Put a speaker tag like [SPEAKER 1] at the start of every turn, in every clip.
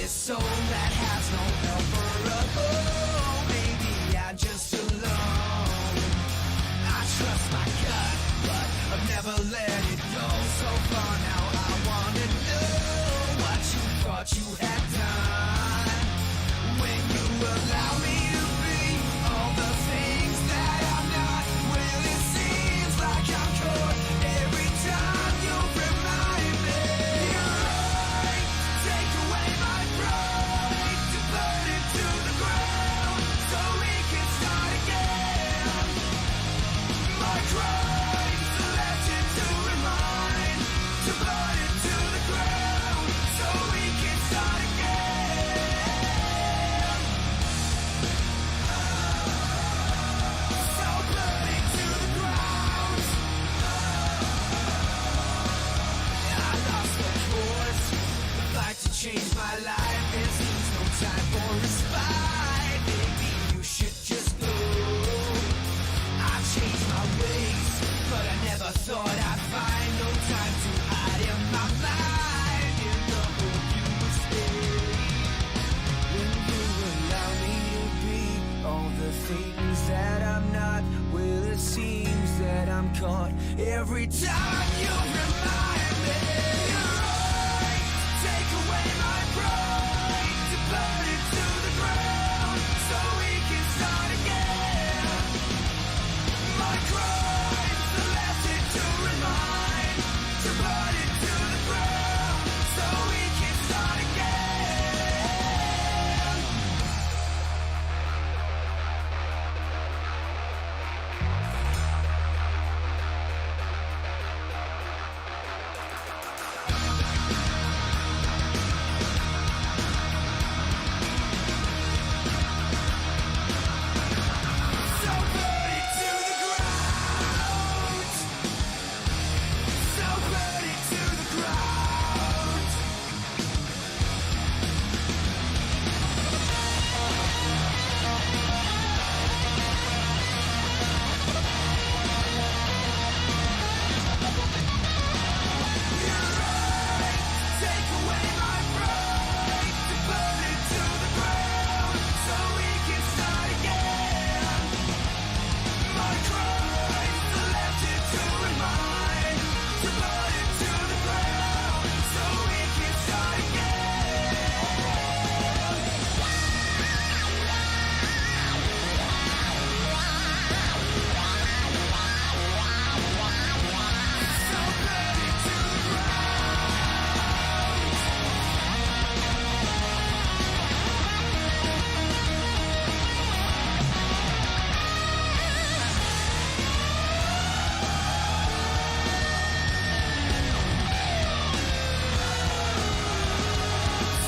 [SPEAKER 1] this soul that has no helper. Oh, maybe I'm just alone. I trust my gut, but I've never let it go so far. Now I wanna know what you thought you had done when you allow me to be all the things that I'm not. Well, it seems like I'm caught every time you remind me. You're right, take away my pride, to burn it to the ground so we can start again. My crimes left it to remind, to burn it to the ground so we can start again. So burn it to the ground. I lost the course, the fight to change my life. This leaves no time for respite. Maybe you should just go. I've changed my ways, but I never thought I'd find no time to hide in my mind. In the hope you would stay when you allow me to be all the things that I'm not. Well, it seems that I'm caught every time you remind me. You're right, take away my pride, to burn it to the ground so we can start again. My crimes left it to remind, to burn it to the ground so we can start again. So burn it to the ground. So burn it to the ground. You're right, take away my pride, to burn it to the ground so we can start again. My crimes left it to remind, to burn it to the ground so we can start again.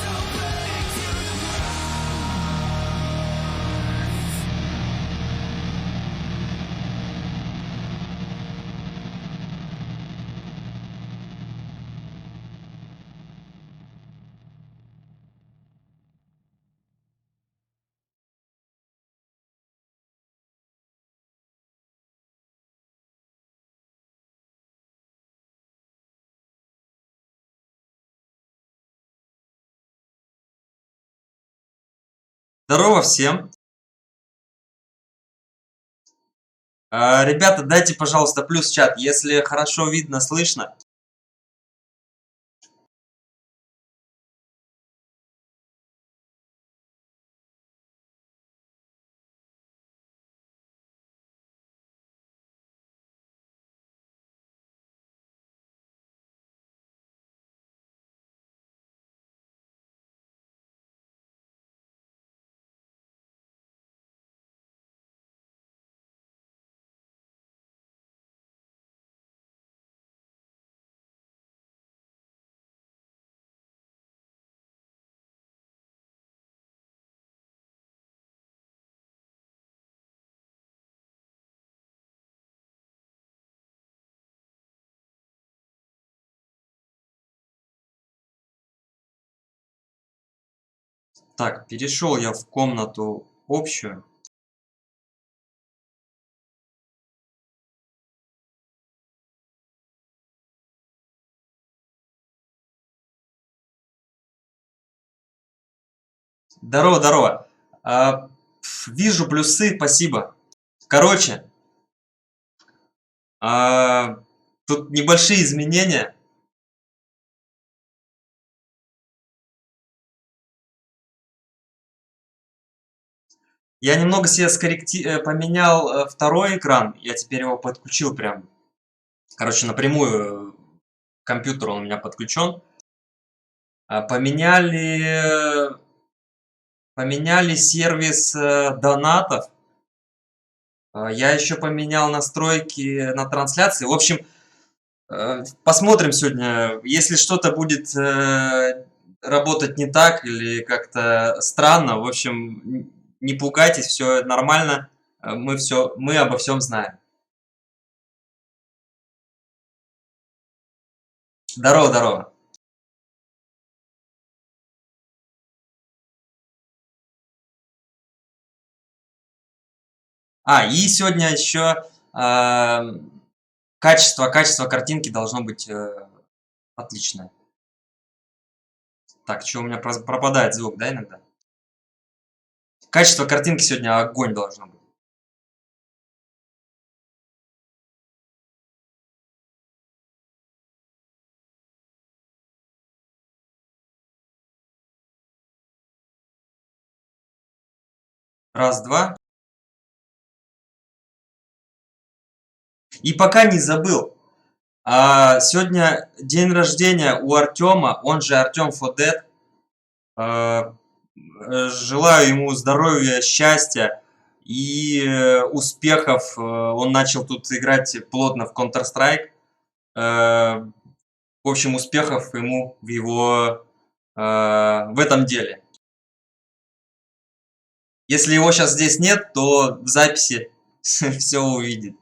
[SPEAKER 1] So burn it to the
[SPEAKER 2] Здорово всем! Ребята, дайте, пожалуйста, плюс в чат, если хорошо видно, слышно. Так, перешел я в комнату общую. Здорово, здорово. Вижу плюсы, спасибо. Короче, а, тут небольшие изменения. Я немного себе поменял второй экран. Я теперь его подключил прям. Короче, напрямую к компьютеру он у меня подключен. Поменяли сервис донатов. Я еще поменял настройки на трансляции. В общем, посмотрим сегодня. Если что-то будет работать не так или как-то странно, в общем, не пугайтесь, все нормально. Мы обо всем знаем. Здорово, здорово. И сегодня еще качество картинки должно быть отличное. Так, что у меня пропадает звук, да, иногда? Качество картинки сегодня огонь должно быть. Раз, два. И пока не забыл. Сегодня день рождения у Артема, он же Артем Фодет. Желаю ему здоровья, счастья и успехов. Он начал тут играть плотно в Counter-Strike. В общем, успехов ему в этом деле. Если его сейчас здесь нет, то в записи все увидит.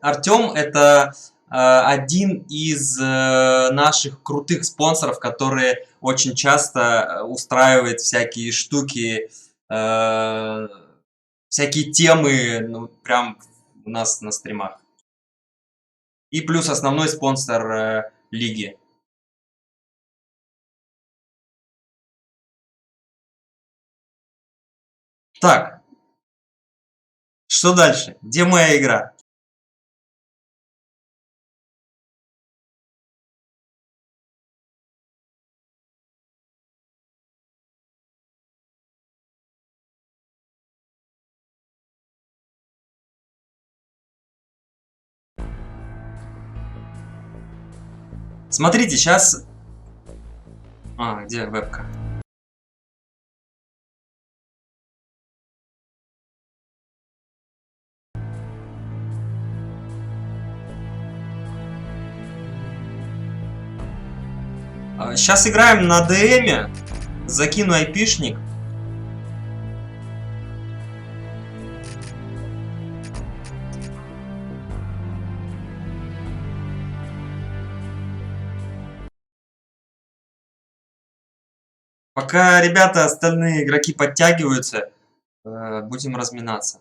[SPEAKER 2] Артем это один из наших крутых спонсоров, которые очень часто устраивает всякие штуки, всякие темы, ну, прям у нас на стримах. И плюс основной спонсор лиги. Так, что дальше? Где моя игра? Смотрите, сейчас... где вебка? Сейчас играем на ДМе. Закину айпишник. Пока ребята, остальные игроки подтягиваются, будем разминаться.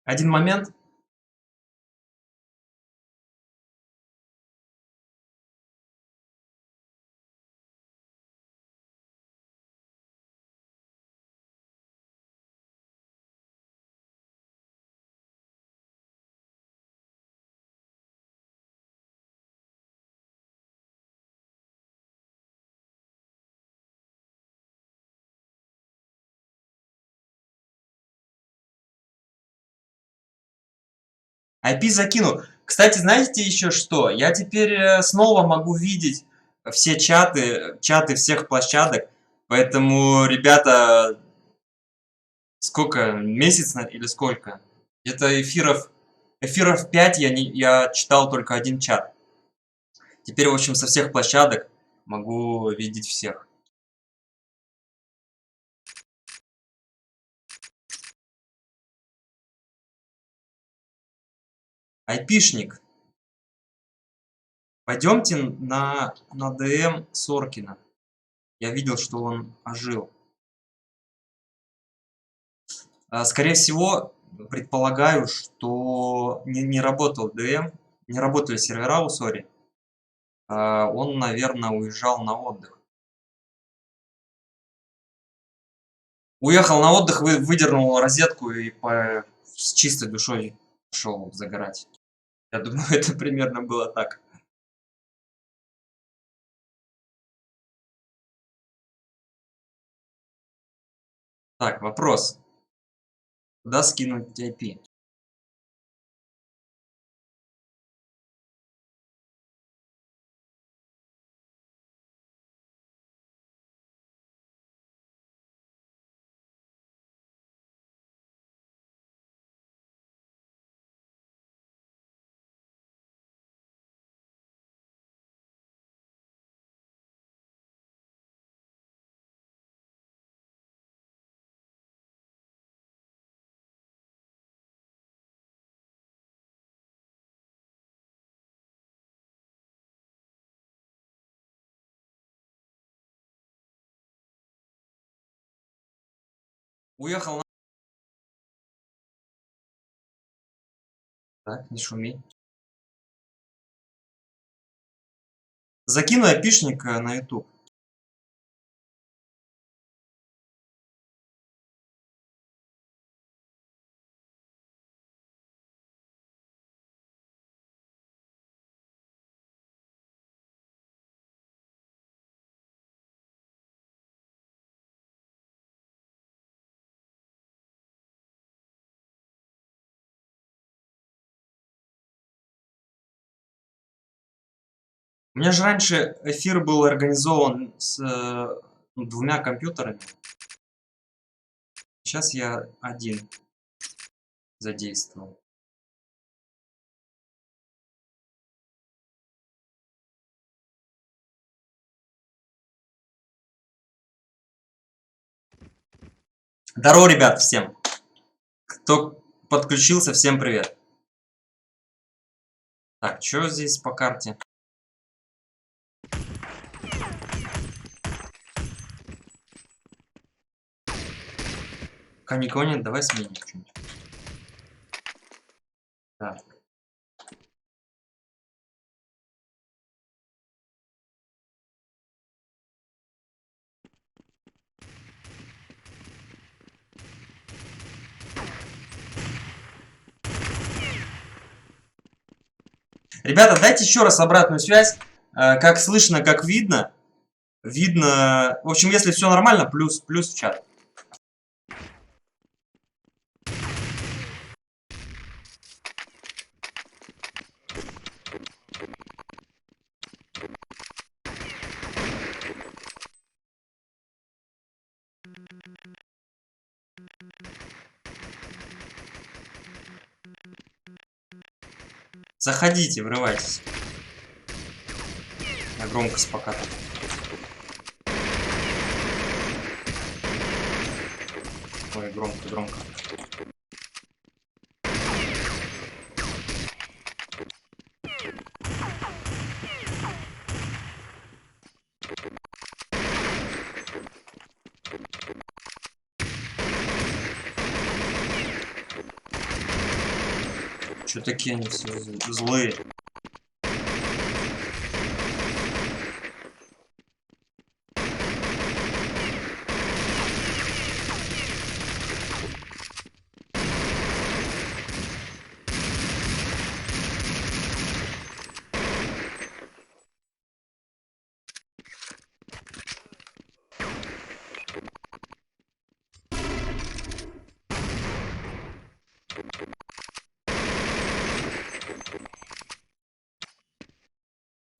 [SPEAKER 2] Один момент. IP закину. Кстати, знаете еще что? Я теперь снова могу видеть все чаты всех площадок. Поэтому, ребята, сколько? Месяц или сколько? Где-то эфиров 5 я читал только один чат. Теперь, в общем, со всех площадок могу видеть всех. Айпишник. Пойдемте на ДМ Соркина. Я видел, что он ожил. Скорее всего, предполагаю, что не работал ДМ, не работали сервера у Сори. Он, наверное, уезжал на отдых. Уехал на отдых, выдернул розетку и с чистой душой пошел загорать. Я думаю, это примерно было так. Так, вопрос. Куда скинуть IP? Уехал на... Так, не шуми. Закину айпишник на YouTube. У меня же раньше эфир был организован с двумя компьютерами. Сейчас я один задействовал. Здорово, ребят, всем. Кто подключился, всем привет. Так, что здесь по карте? Пока никого нет, давай сменим что-нибудь. Так. Ребята, дайте еще раз обратную связь. Как слышно, как видно. Видно. В общем, если все нормально, плюс в чат. Заходите, врывайтесь. Я громкость пока так. Ой, громко. Чё такие они все злые?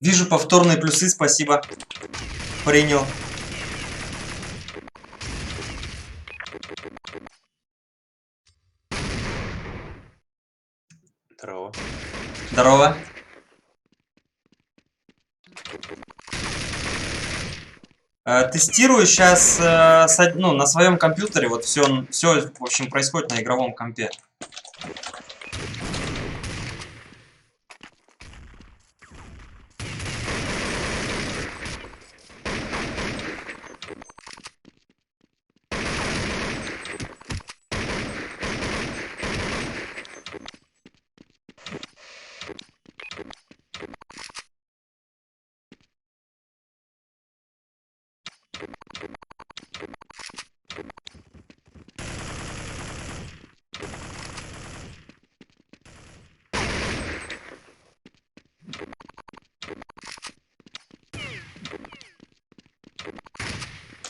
[SPEAKER 2] Вижу повторные плюсы, спасибо. Принял.
[SPEAKER 3] Здорово.
[SPEAKER 2] Здорово. Тестирую сейчас ну, на своем компьютере. Вот все, в общем, происходит на игровом компе.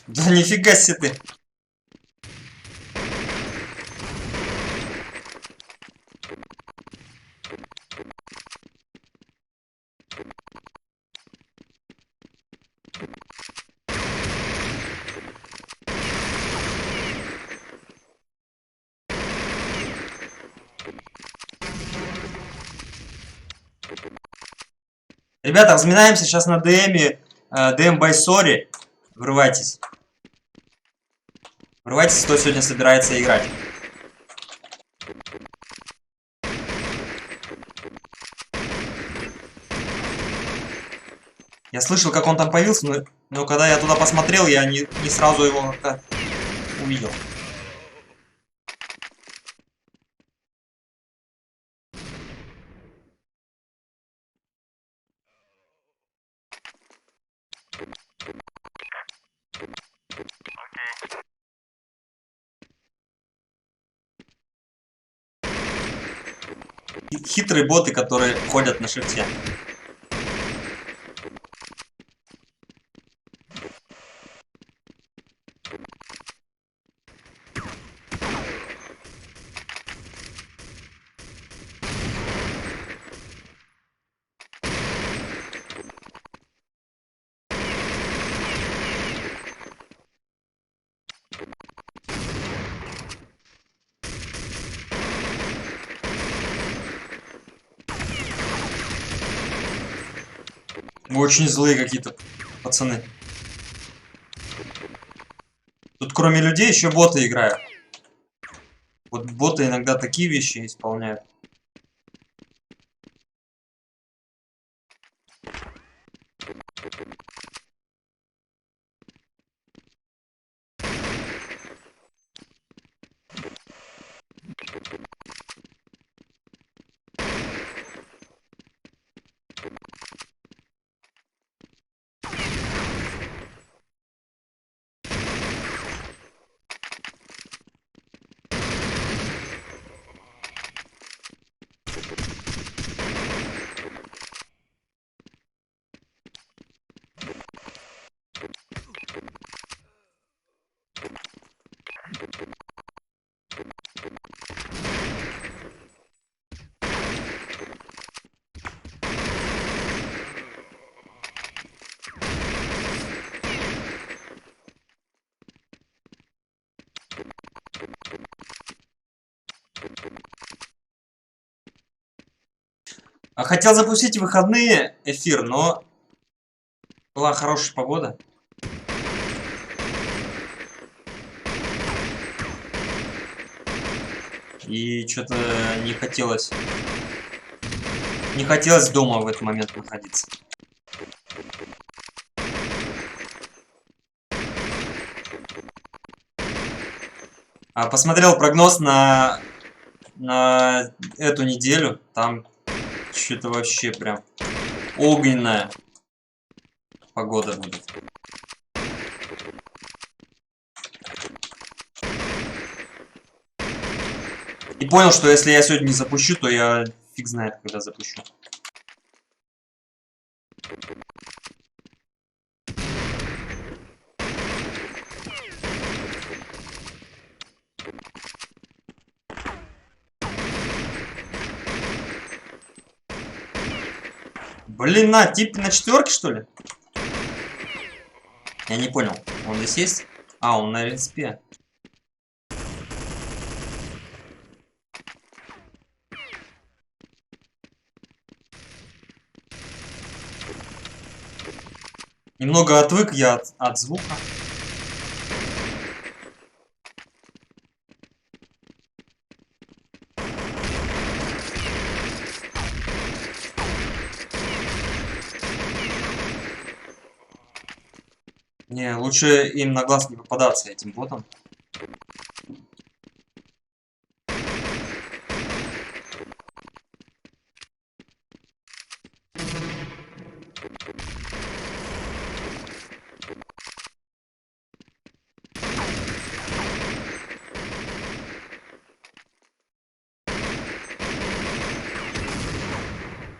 [SPEAKER 2] Да нифига себе ты. Ребята, разминаемся сейчас на ДМе. ДМ Байсори. Врывайтесь. Врывайтесь, кто сегодня собирается играть. Я слышал, как он там появился, но когда я туда посмотрел, я не сразу его как-то увидел. Хитрые боты, которые ходят на шифте. Вы очень злые какие-то пацаны. Тут кроме людей еще боты играют. Вот боты иногда такие вещи исполняют. Хотел запустить в выходные эфир, но была хорошая погода. И что-то не хотелось. Не хотелось дома в этот момент находиться. Посмотрел прогноз на эту неделю. Там что-то вообще прям огненная погода будет. И понял, что если я сегодня не запущу, то я фиг знает, когда запущу. Блин, на, тип на 4, что ли? Я не понял. Он здесь есть? А, он на респе. Немного отвык я от звука. Не, лучше им на глаз не попадаться, этим ботом.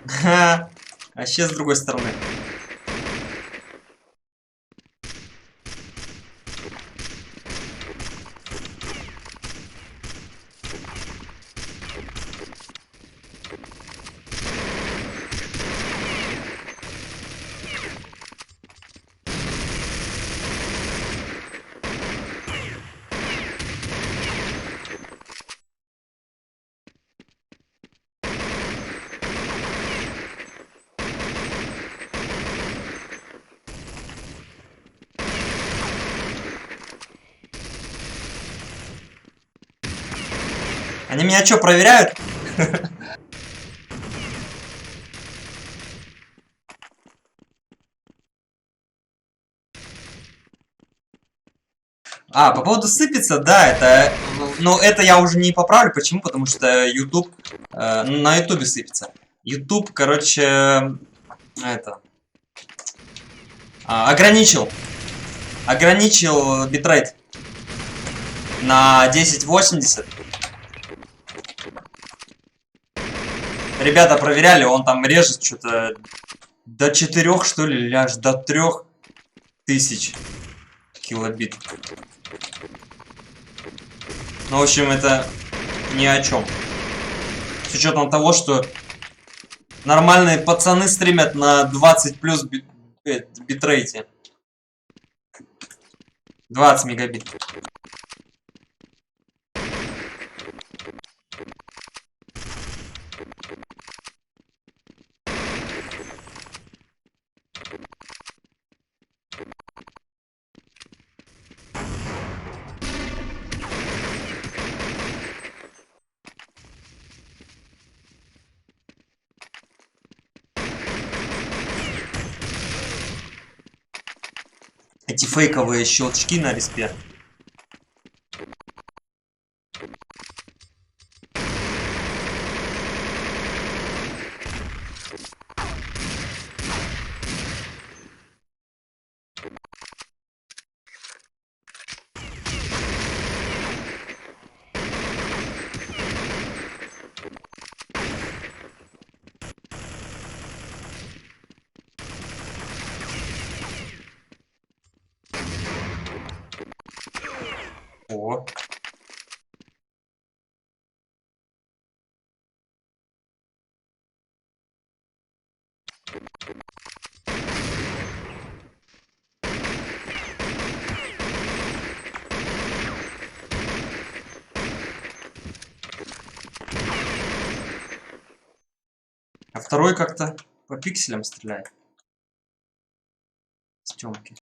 [SPEAKER 2] Ха, вообще с другой стороны. Они меня что, проверяют? А, по поводу сыпется, да, это... Но это я уже не поправлю. Почему? Потому что YouTube... на YouTube сыпется. YouTube, короче... Это... ограничил. Ограничил битрейт. На 1080. Ребята проверяли, он там режет что-то... До 4, что ли, или аж до 3000 килобит. Ну, в общем, это ни о чем. С учетом того, что нормальные пацаны стримят на 20 плюс битрейте. 20 мегабит. Эти фейковые щелчки на респе. О. А второй как-то по пикселям стреляет. С тёмки.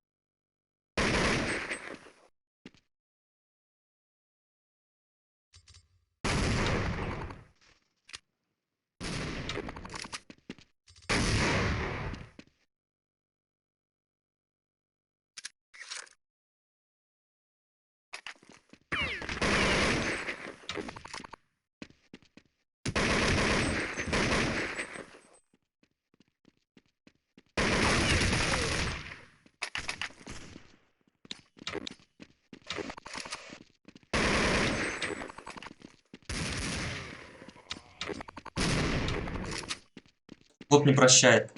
[SPEAKER 2] Бот не прощает.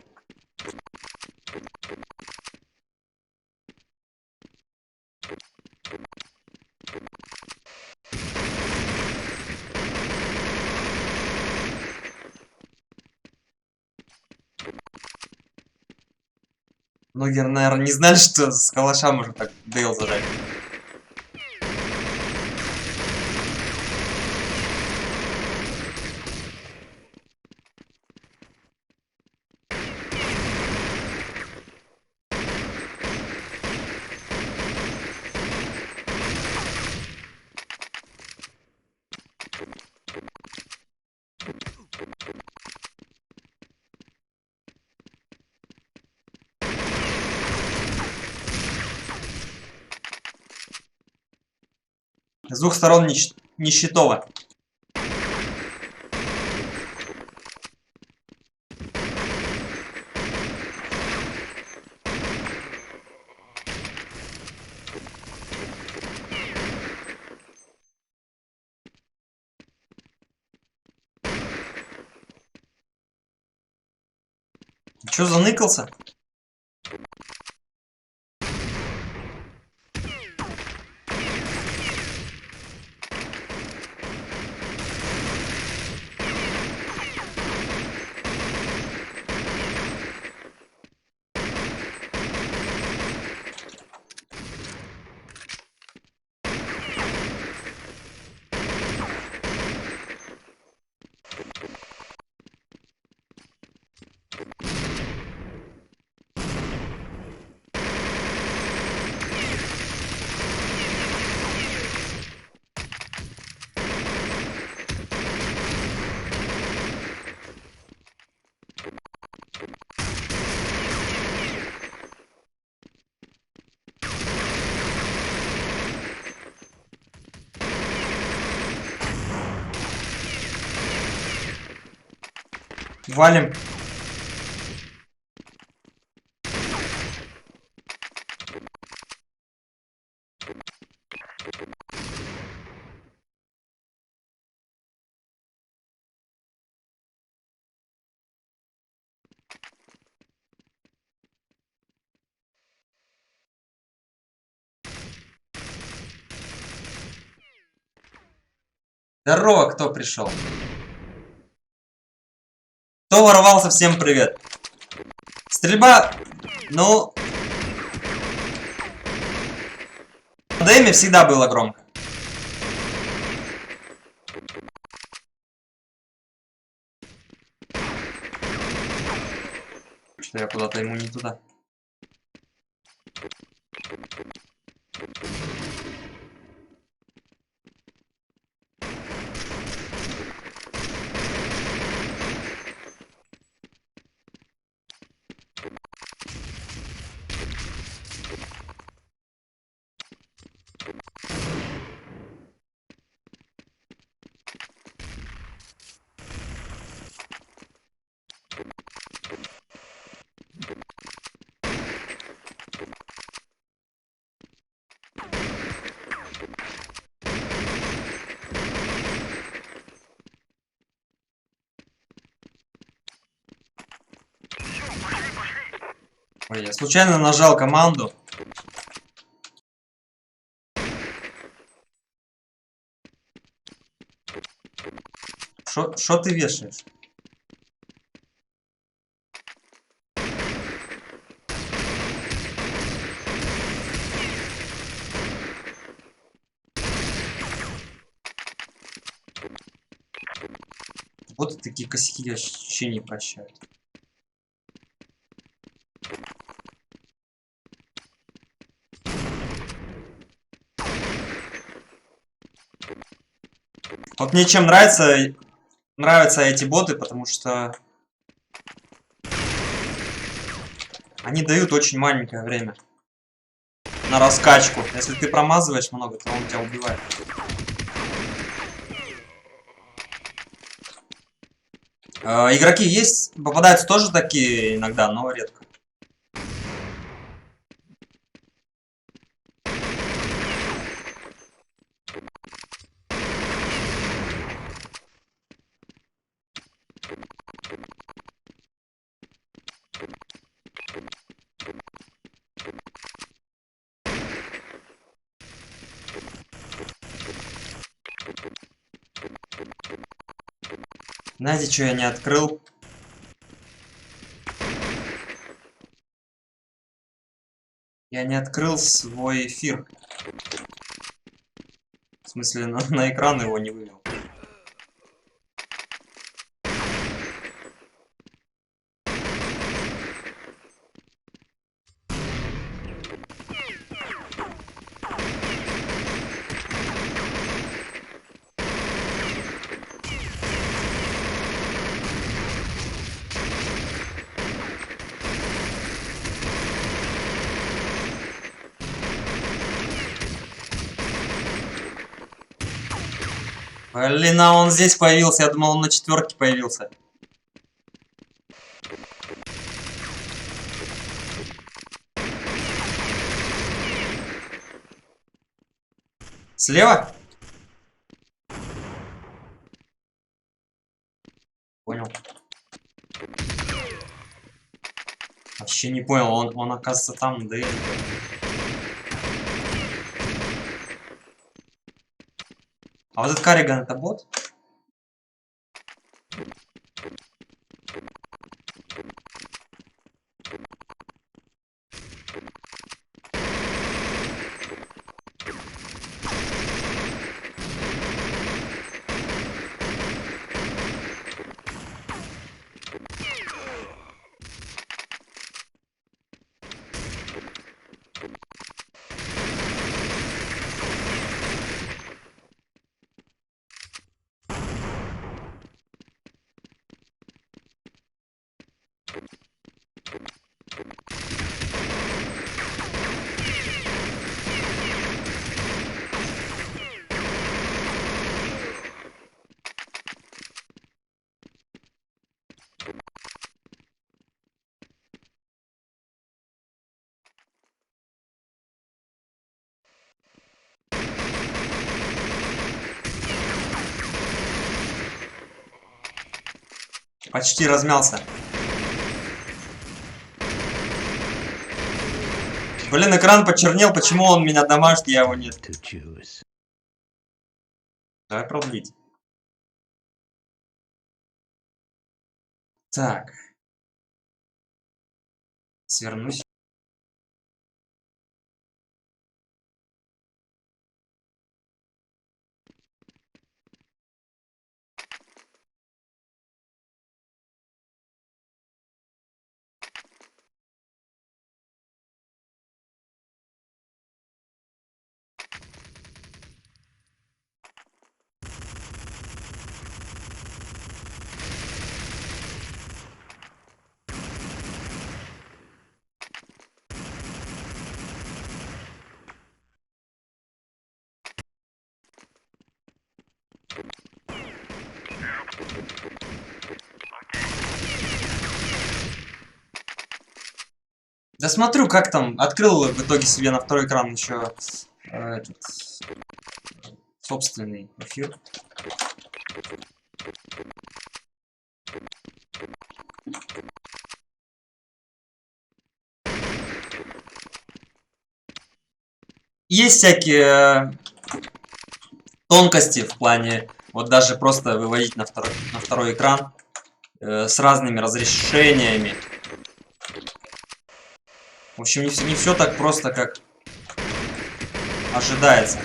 [SPEAKER 2] Многие, наверное, не знали, что с калаша можно так Дейл задать. С двух сторон нищетово. Чё заныкался? Валим. Здорово, кто пришел? Кто ворвался, всем привет. Стрельба, ну... На ДМе всегда было громко. Что я куда-то ему не туда. Ой, я случайно нажал команду. Шо ты вешаешь? Вот такие косяки вообще не прощают. Вот мне чем нравятся эти боты, потому что они дают очень маленькое время на раскачку. Если ты промазываешь много, то он тебя убивает. Игроки есть, попадаются тоже такие иногда, но редко. Знаете, что я не открыл? Я не открыл свой эфир. В смысле, на экран его не вывел. Блин, а он здесь появился. Я думал, он на 4-ке появился. Слева? Понял. Вообще не понял, он оказывается там, да и... А вот этот Карриган это бот? Почти размялся. Блин, экран почернел, почему он меня домашний, я его нет. Давай продлить. Так. Свернусь. Да смотрю, как там. Открыл в итоге себе на второй экран еще этот собственный эфир. Есть всякие тонкости в плане, вот даже просто выводить на второй экран с разными разрешениями. В общем, не все так просто, как ожидается.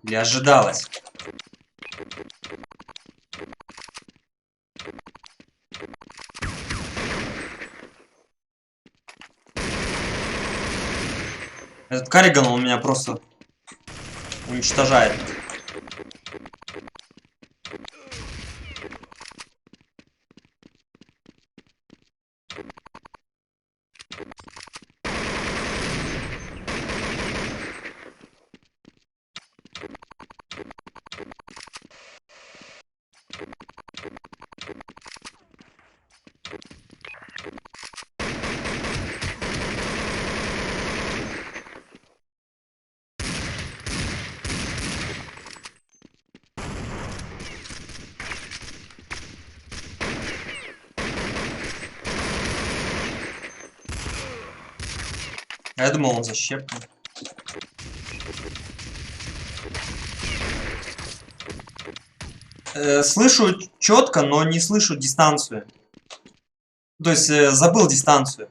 [SPEAKER 2] Или ожидалось. Этот Карриган, он меня просто уничтожает. Я думал, он защепнул. Слышу четко, но не слышу дистанцию. То есть забыл дистанцию.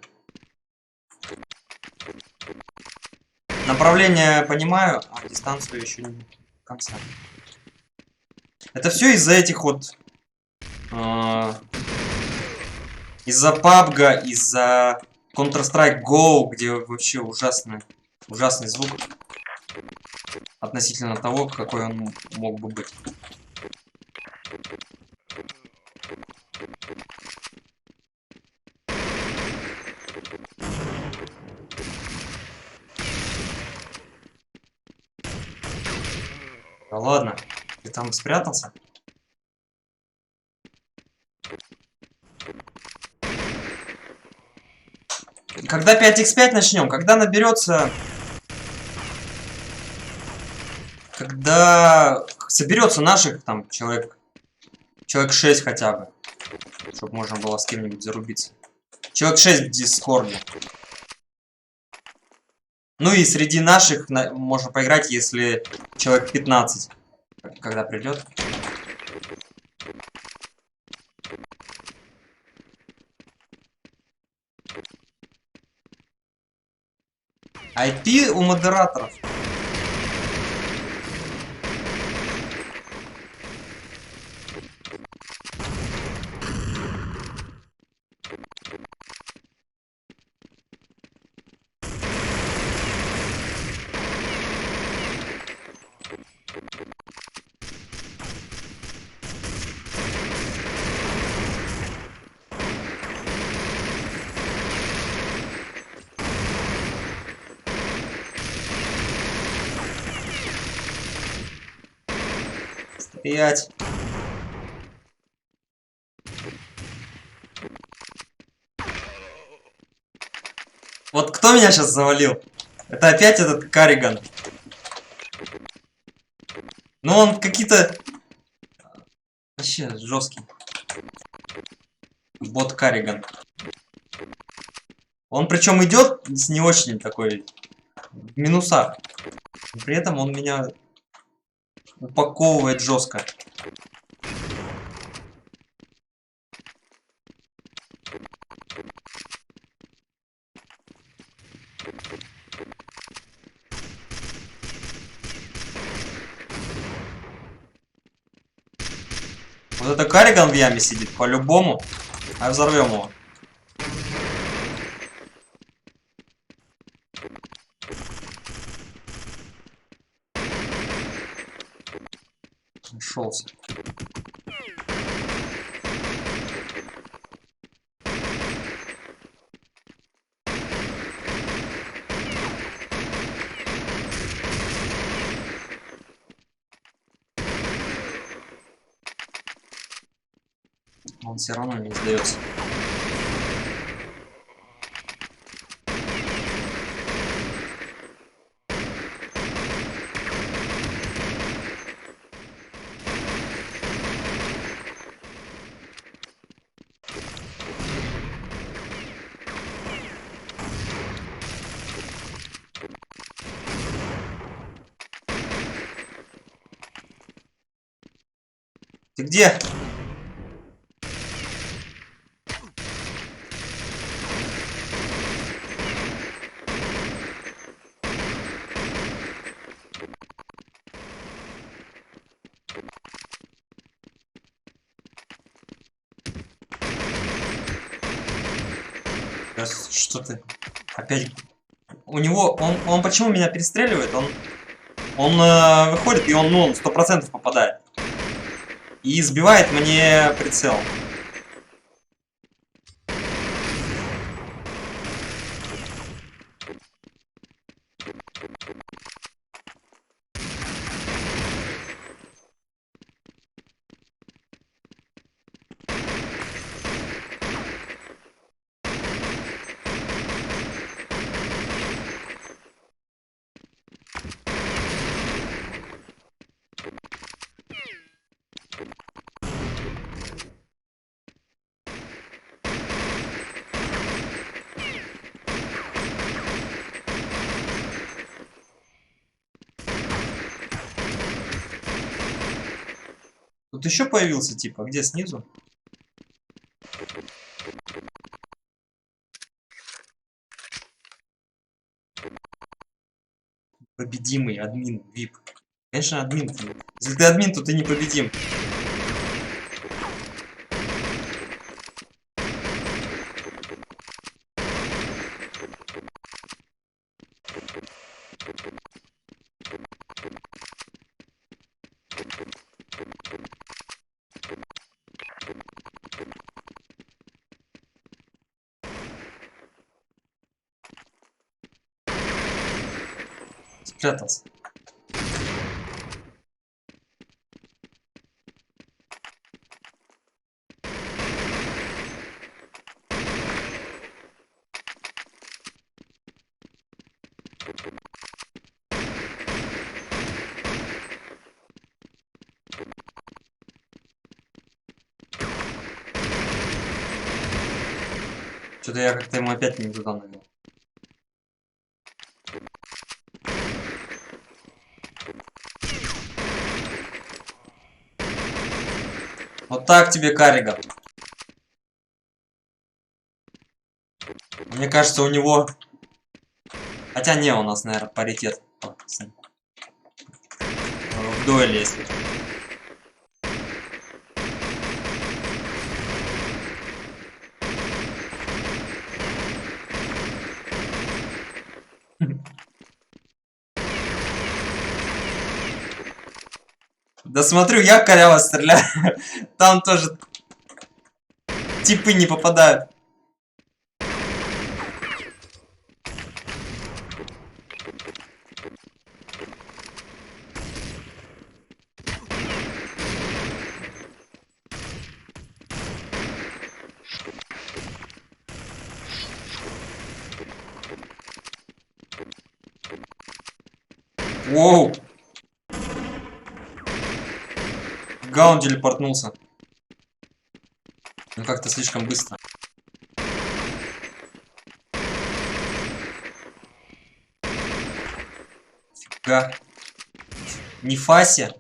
[SPEAKER 2] Направление понимаю, а дистанцию еще не до конца. Это все из-за этих вот... из-за PUBG, из-за Counter-Strike Go, где вообще ужасный звук относительно того, какой он мог бы быть. Да ладно, ты там спрятался? Когда 5х5 начнем? Когда наберется... Когда соберется наших там человек 6 хотя бы. Чтобы можно было с кем-нибудь зарубиться. Человек 6 в Дискорде. Ну и среди наших можно поиграть, если человек 15. Когда придет. IP у модераторов. Стоять. Вот кто меня сейчас завалил? Это опять этот Карриган. Ну он какие-то... Вообще жесткий. Бот Карриган. Он причем идет с не очень такой... в минусах. При этом он меня упаковывает жестко. Вот это Карриган в яме сидит, по-любому. А взорвем его. Нашелся. Он все равно не сдается. Ты где? Что ты? Опять... У него... Он почему меня перестреливает? Он выходит, и он 100% попадает. И сбивает мне прицел. Тут еще появился типа, где снизу? Победимый админ, VIP. Конечно, админ. Если ты админ, то ты непобедим. Спрятался. Что-то я как-то ему опять не туда навел. Вот так тебе, Карига. Мне кажется, у него... Хотя не, у нас, наверное, паритет. В дуэли, если. Да смотрю, я коряво стреляю. Там тоже типы не попадают. Воу. Гаун телепортнулся. Ну как-то слишком быстро. Фига. Не Фася.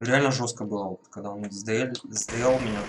[SPEAKER 2] Реально жестко было, вот, когда он сдл меня.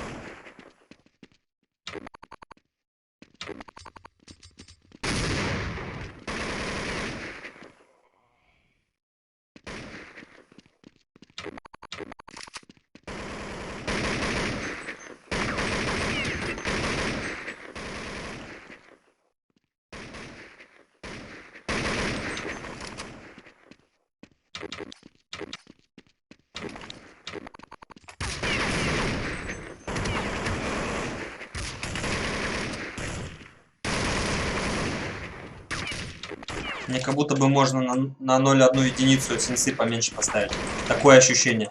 [SPEAKER 2] Мне как будто бы можно на 0,1 единицу сенсы поменьше поставить. Такое ощущение.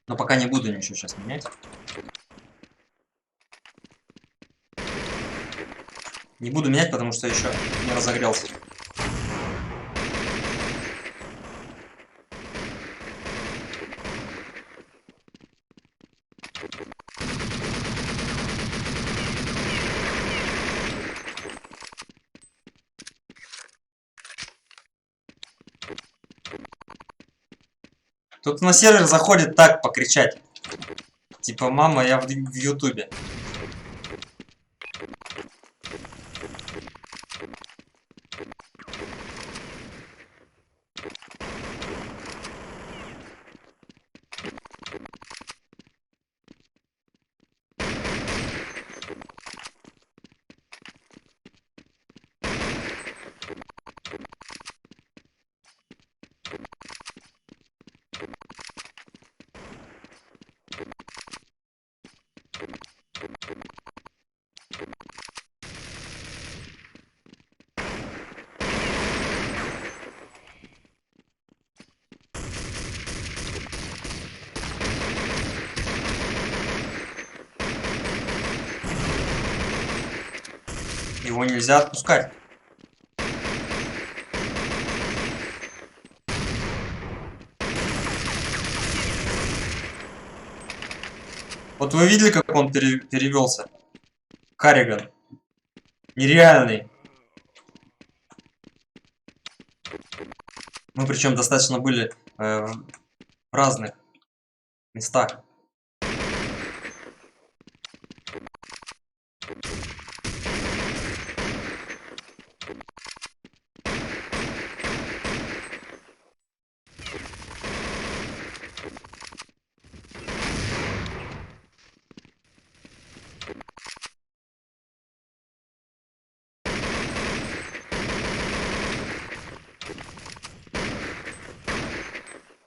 [SPEAKER 2] Но пока не буду ничего сейчас менять. Не буду менять, потому что еще не разогрелся. Тут на сервер заходит так покричать. Типа, мама, я в Ютубе. Его нельзя отпускать. Вот вы видели, как он перевелся? Карриган. Нереальный. Мы причем достаточно были в разных местах.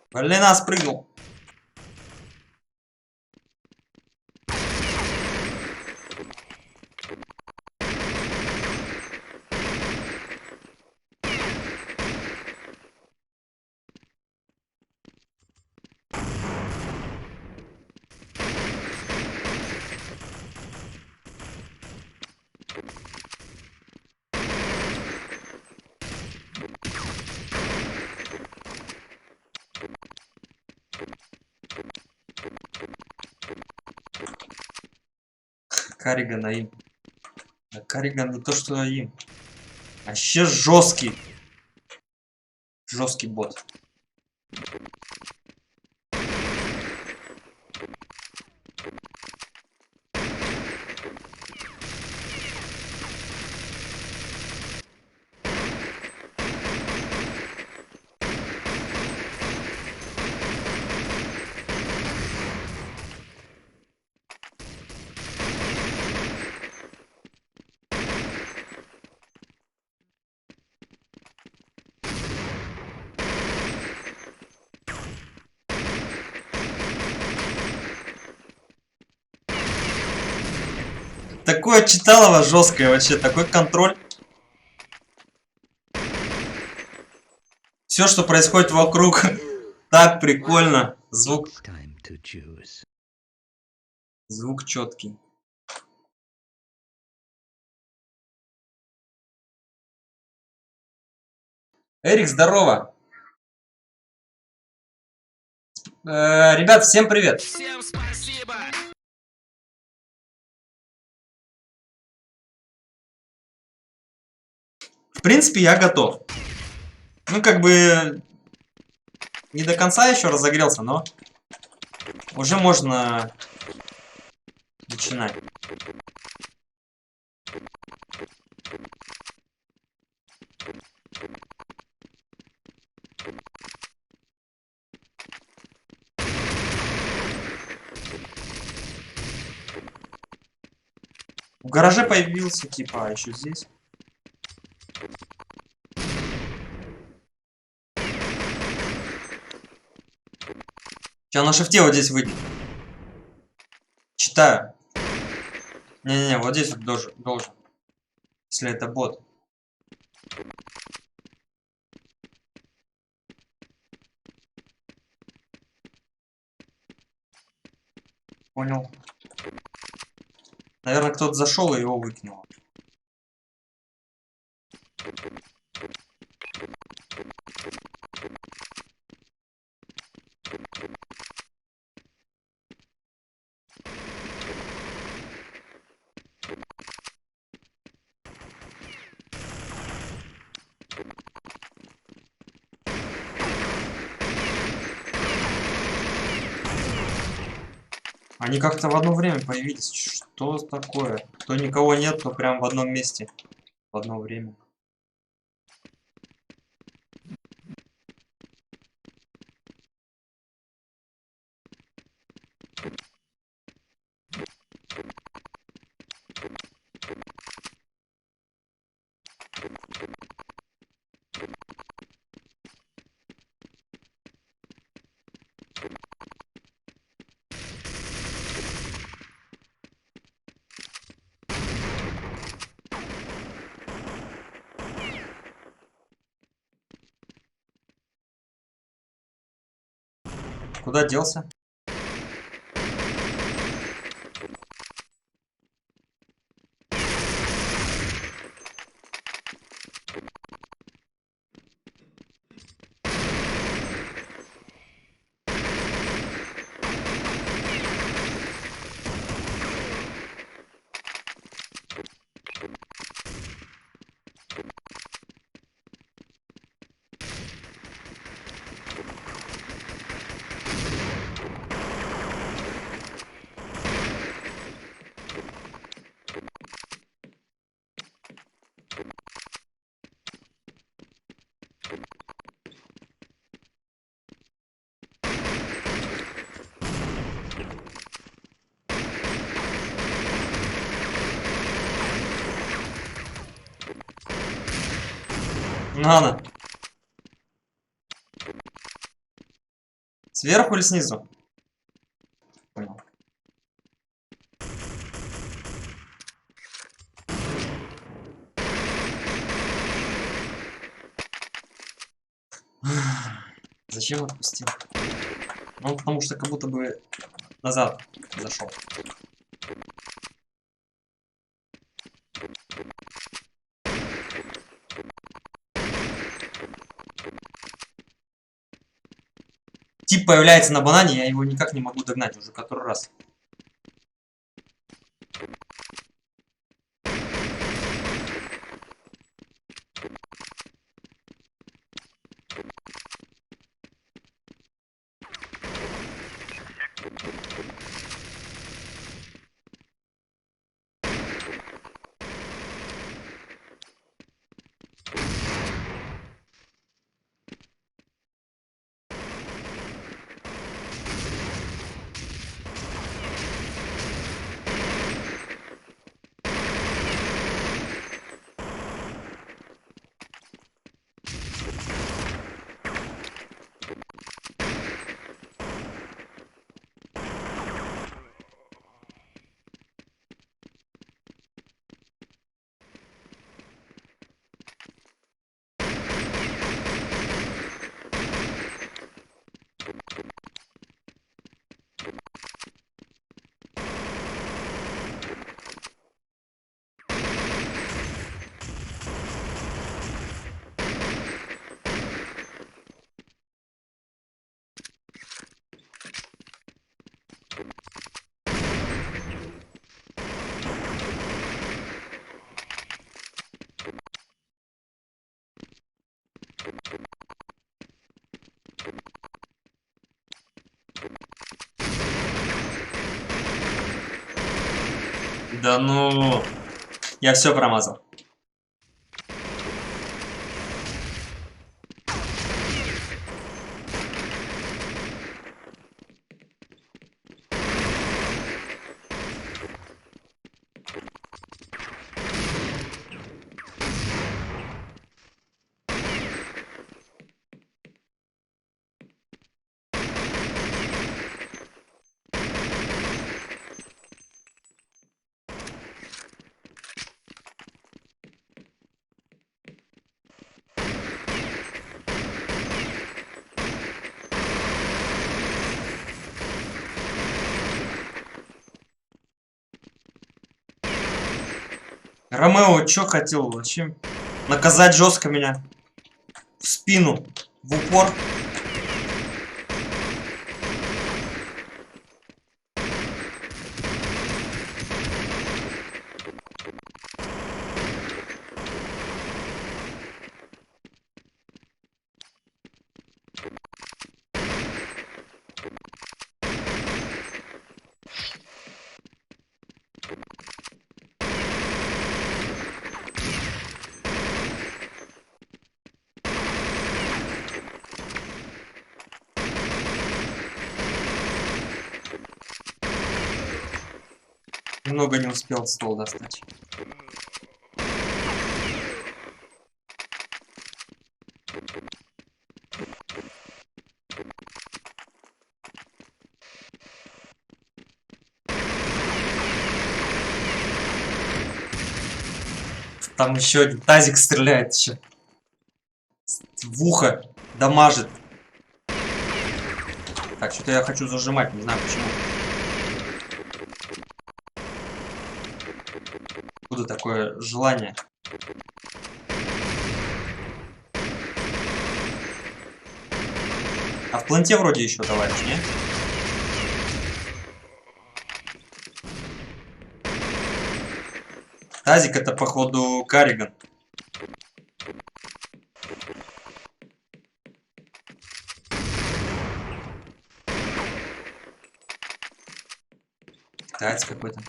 [SPEAKER 2] Блин, нас прыгнул. Карригана им. Да Карриган не то, что им. Вообще жесткий. Жесткий бот. Такое читалово жесткое вообще, такой контроль. Все, что происходит вокруг, так прикольно. Звук четкий. Эрик, здорово. Ребят, всем привет.
[SPEAKER 1] Всем спасибо.
[SPEAKER 2] В принципе, я готов. Ну, как бы, не до конца еще разогрелся, но уже можно начинать. В гараже появился, типа, а еще здесь. Сейчас на шифте вот здесь выйдет. Читаю. Не-не-не, вот здесь вот должен. Если это бот. Понял. Наверное, кто-то зашел и его выкинул. Они как-то в одно время появились. Что такое? То никого нет, то прям в одном месте. В одно время. Куда делся? Надо. Сверху или снизу? Понял. Зачем отпустил? Ну, потому что как будто бы назад зашел. Тип появляется на банане, я его никак не могу догнать уже который раз. Да ну, я все промазал. Ромео чё хотел вообще? Наказать жестко меня. В спину. В упор. Немного не успел стол достать. Там еще один тазик стреляет еще. В ухо дамажит. Так, что-то я хочу зажимать, не знаю почему. Откуда такое желание? А в планте вроде еще товарищ, не? Тазик это походу Карриган. Китаец какой-то.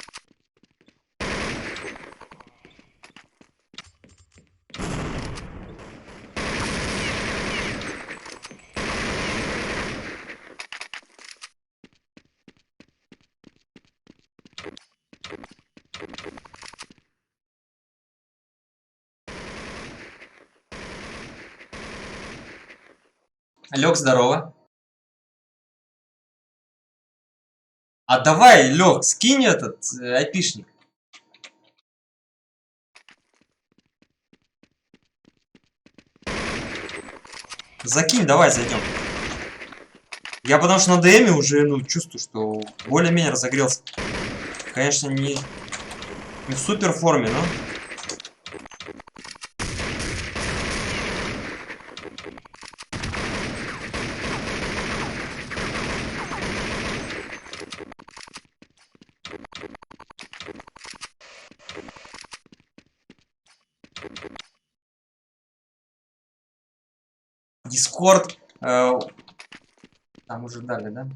[SPEAKER 2] Лёг, здорово. А давай, Лёг, скинь этот айпишник. Закинь, давай зайдем. Я потому что на ДМе уже, ну, чувствую, что более-менее разогрелся. Конечно, не в супер форме, но... Дискорд. Там уже дали, да?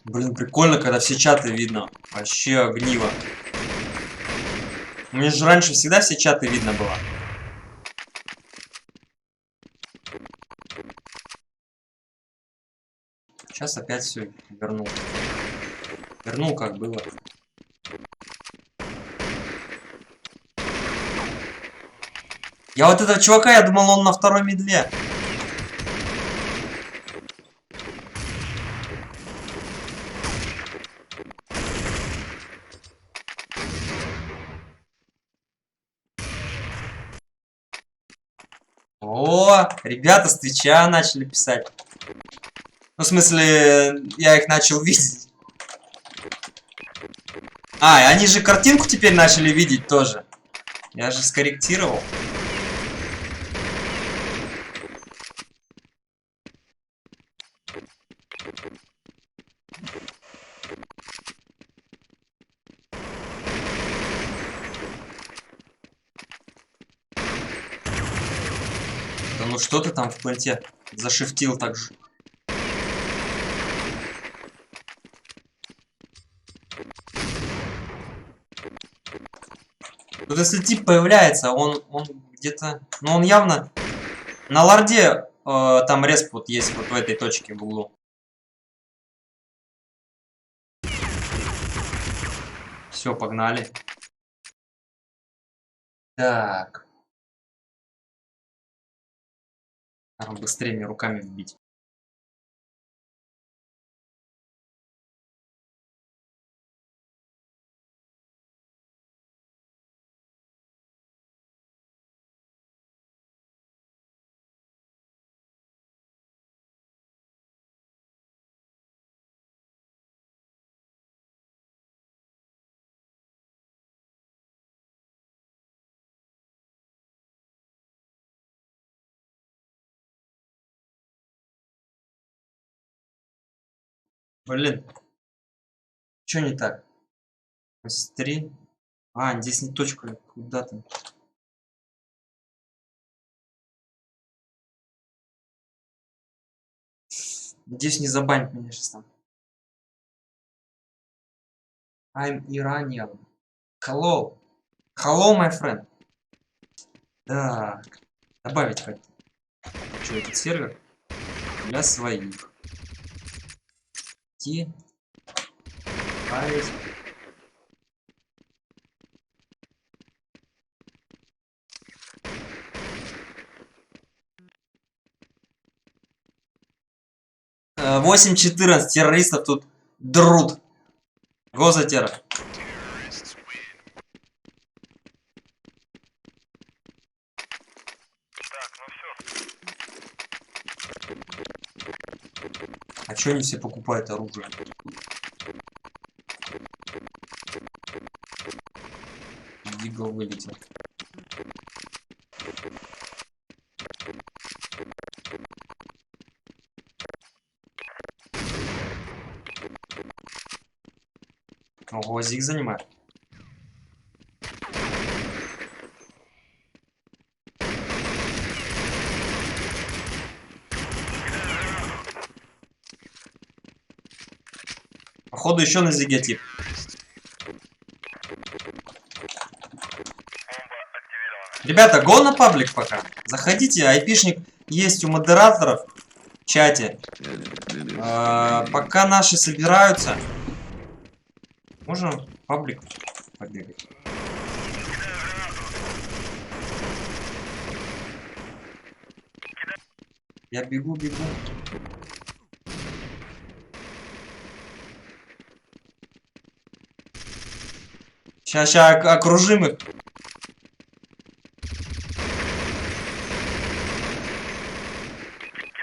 [SPEAKER 2] Блин, прикольно, когда все чаты видно. Вообще огниво. Мне же раньше всегда все чаты видно было. Сейчас опять все вернул. Вернул, как было. Я вот этого чувака, я думал, он на второй медле. О, ребята с Твича начали писать. Ну, в смысле, я их начал видеть. А, и они же картинку теперь начали видеть тоже. Я же скорректировал. Да ну что ты там в планте зашифтил так же? Тут если тип появляется, он где-то... Ну он явно... На ларде там респ вот есть вот в этой точке в углу. Все, погнали. Так. Надо быстрее мне руками вбить. Блин. Что не так? Быстрее. А, здесь не точка. Куда там? Надеюсь, не забанит меня сейчас там. I'm Iranian. Hello. Hello, my friend. Так. Добавить хоть. Что, этот сервер? Для своих. Ти. Добавить. Э, 8-14 террористов тут друт. Го за террор. А чё они все покупают оружие? Дигл вылетел. Ого, Зиг занимает. Походу еще на Зиге тип. Ребята, го на паблик пока. Заходите, айпишник есть у модераторов в чате. Пока наши собираются, можем в паблик побегать. Я бегу, бегу. Сейчас окружим их.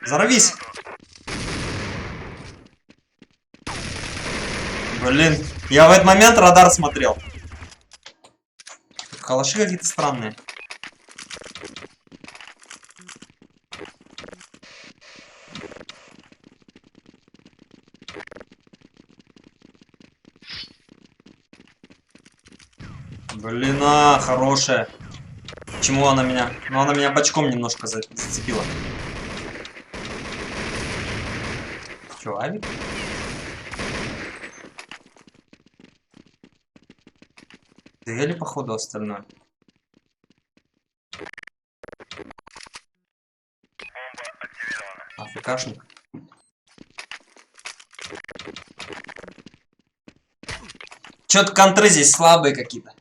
[SPEAKER 2] Взорвись! Блин, я в этот момент радар смотрел. Калаши какие-то странные. Блин, хорошая. Почему она меня? Ну, она меня бочком немножко зацепила. Че, авик? Дели, походу, остальное. АФКшник. Чё-то контры здесь слабые какие-то.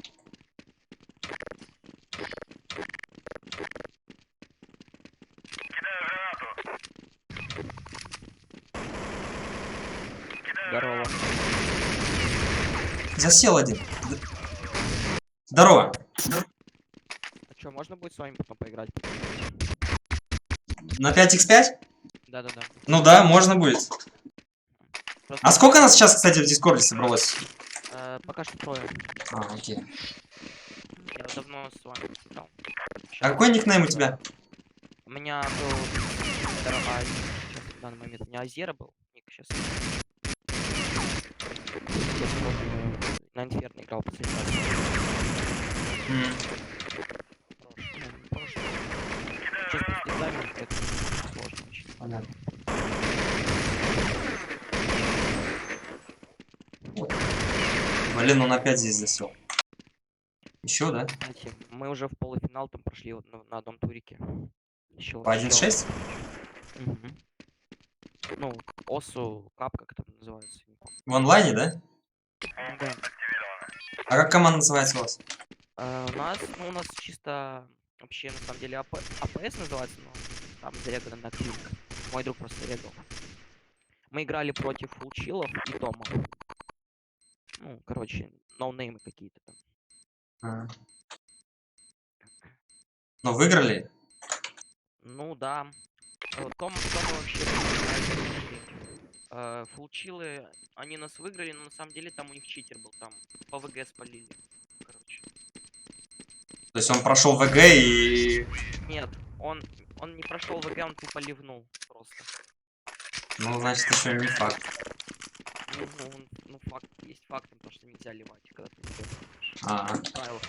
[SPEAKER 3] Здорово.
[SPEAKER 2] Засел один. Здорово.
[SPEAKER 3] А чё, можно будет с вами потом поиграть?
[SPEAKER 2] На 5х5?
[SPEAKER 3] Да-да-да.
[SPEAKER 2] Ну да, можно будет.
[SPEAKER 3] Просто,
[SPEAKER 2] А сколько нас сейчас, кстати, в Дискорде собралось?
[SPEAKER 3] пока что трое.
[SPEAKER 2] Окей.
[SPEAKER 3] Я давно с вами играл.
[SPEAKER 2] А какой никнейм у тебя?
[SPEAKER 3] У меня был... Сейчас, в данный момент у меня Азера был. Ник сейчас. На Инферно играл последний раз. Сейчас просто экзамен, это сложно очень.
[SPEAKER 2] Понятно. Блин, он опять здесь засел. Еще, да?
[SPEAKER 3] Кстати, мы уже в полуфинал там прошли вот на одном турике. Еще,
[SPEAKER 2] По 1.6?
[SPEAKER 3] Мгм. Ну, Осу, Кап, как это называется. Не помню.
[SPEAKER 2] В онлайне, да?
[SPEAKER 3] Да.
[SPEAKER 2] А как команда называется у вас?
[SPEAKER 3] У нас чисто вообще на самом деле АПС называется, но там зарегано на клик. Мой друг просто регал. Мы играли против Фулчилов и Тома. Ну, короче, ноунеймы какие-то там.
[SPEAKER 2] А. Ну, выиграли?
[SPEAKER 3] Ну да. Том вообще Фулчилы, они нас выиграли, но на самом деле там у них читер был, там по ВГ спалили. Короче.
[SPEAKER 2] То есть он прошел ВГ и...
[SPEAKER 3] Нет, он не прошел ВГ, он тупо ливнул просто.
[SPEAKER 2] Ну, значит, еще не факт.
[SPEAKER 3] Ну, факт есть факт, потому что нельзя ливать, когда ты не делаешь.
[SPEAKER 2] Ага.
[SPEAKER 3] Правило.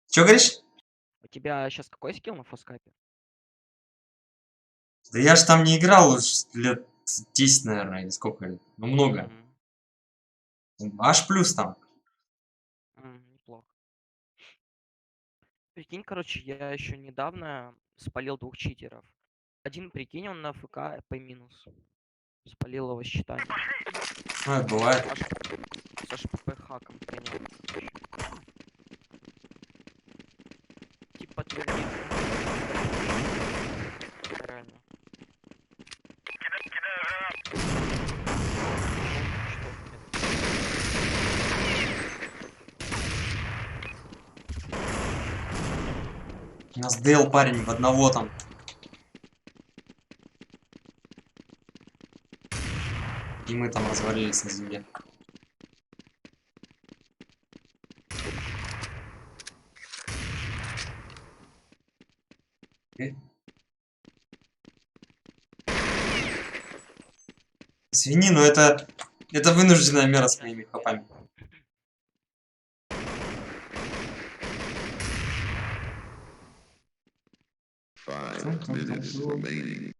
[SPEAKER 2] Че говоришь?
[SPEAKER 3] У тебя сейчас какой скилл на фоскапе?
[SPEAKER 2] Да я ж там не играл уж лет 10, наверное, или сколько лет. Ну, много. Аж плюс там.
[SPEAKER 3] Неплохо. Прикинь, короче, я еще недавно спалил 2 читеров. Один, прикинь, он на ФК по минус. Спалил его считание.
[SPEAKER 2] Ну, это бывает.
[SPEAKER 3] С HPP хаком принял. Типа ты реально.
[SPEAKER 2] У нас Дейл парень в одного там. И мы там развалились на земле. Извини, но это вынужденная мера с моими хапами.
[SPEAKER 4] Five minutes remaining.